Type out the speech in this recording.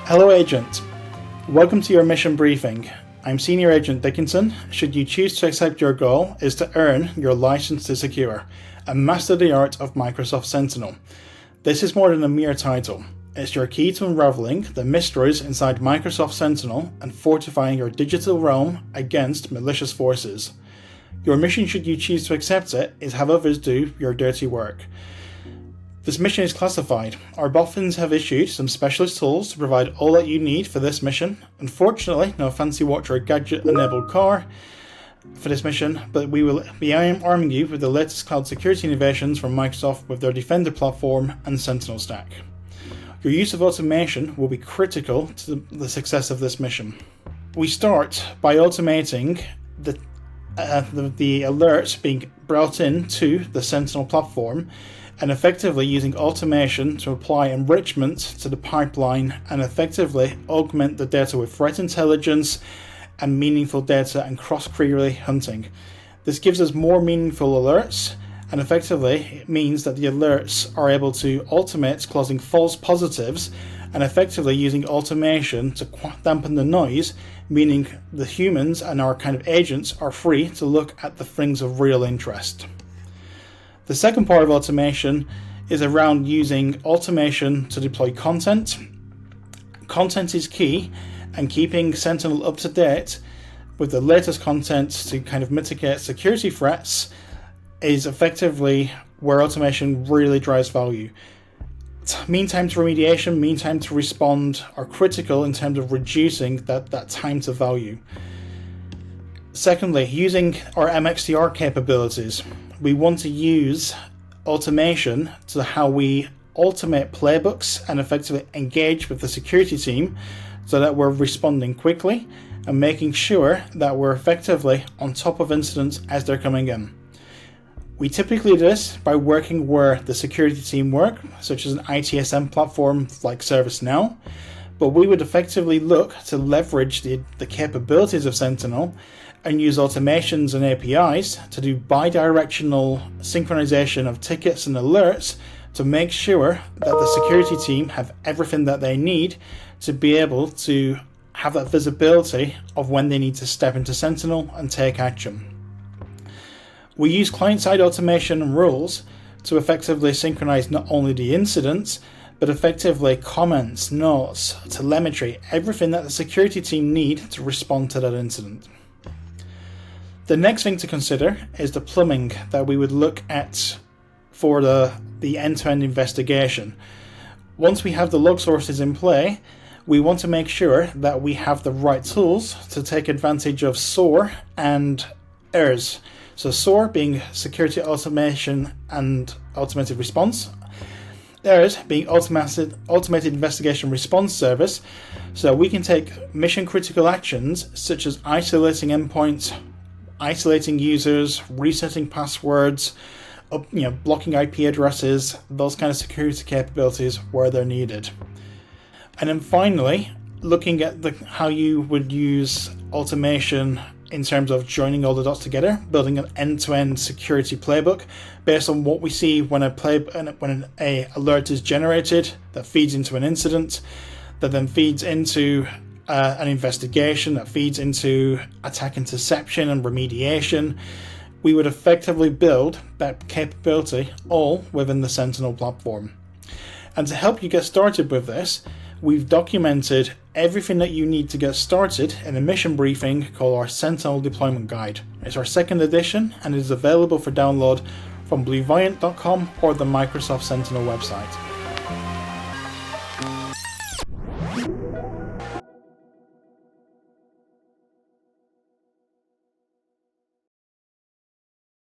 Hello Agent, welcome to your mission briefing. I'm Senior Agent Dickinson. Should you choose to accept, your goal is to earn your license to secure and master the art of Microsoft Sentinel. This is more than a mere title. It's your key to unraveling the mysteries inside Microsoft Sentinel and fortifying your digital realm against malicious forces. Your mission, should you choose to accept it, is have others do your dirty work. This mission is classified. Our boffins have issued some specialist tools to provide all that you need for this mission. Unfortunately, no fancy watch or gadget enabled car for this mission, but we will be arming you with the latest cloud security innovations from Microsoft with their Defender platform and Sentinel stack. Your use of automation will be critical to the success of this mission. We start by automating the alerts being brought in to the Sentinel platform, and effectively using automation to apply enrichment to the pipeline and effectively augment the data with threat intelligence and meaningful data and cross-query hunting. This gives us more meaningful alerts, and effectively it means that the alerts are able to automate closing false positives and effectively using automation to dampen the noise, meaning the humans and our kind of agents are free to look at the things of real interest. The second part of automation is around using automation to deploy content. Content is key, and keeping Sentinel up to date with the latest content to kind of mitigate security threats is effectively where automation really drives value. Mean time to remediation, mean time to respond are critical in terms of reducing that time to value. Secondly, using our MXDR capabilities. We want to use automation to how we automate playbooks and effectively engage with the security team so that we're responding quickly and making sure that we're effectively on top of incidents as they're coming in. We typically do this by working where the security team work, such as an ITSM platform like ServiceNow, but we would effectively look to leverage the capabilities of Sentinel and use automations and APIs to do bi-directional synchronization of tickets and alerts to make sure that the security team have everything that they need to be able to have that visibility of when they need to step into Sentinel and take action. We use client-side automation and rules to effectively synchronize not only the incidents, but effectively comments, notes, telemetry, everything that the security team need to respond to that incident. The next thing to consider is the plumbing that we would look at for the end-to-end investigation. Once we have the log sources in play, we want to make sure that we have the right tools to take advantage of SOAR and ERS. So SOAR being Security Automation and Automated Response, ERS being Automated Investigation Response Service, so we can take mission critical actions such as isolating endpoints, isolating users, resetting passwords, blocking IP addresses, those kind of security capabilities where they're needed. And then finally, looking at how you would use automation in terms of joining all the dots together, building an end-to-end security playbook based on what we see when an alert is generated that feeds into an incident, that then feeds into an investigation, that feeds into attack interception and remediation. We would effectively build that capability all within the Sentinel platform. And to help you get started with this, we've documented everything that you need to get started in a mission briefing called our Sentinel Deployment Guide. It's our second edition and is available for download from blueviant.com or the Microsoft Sentinel website.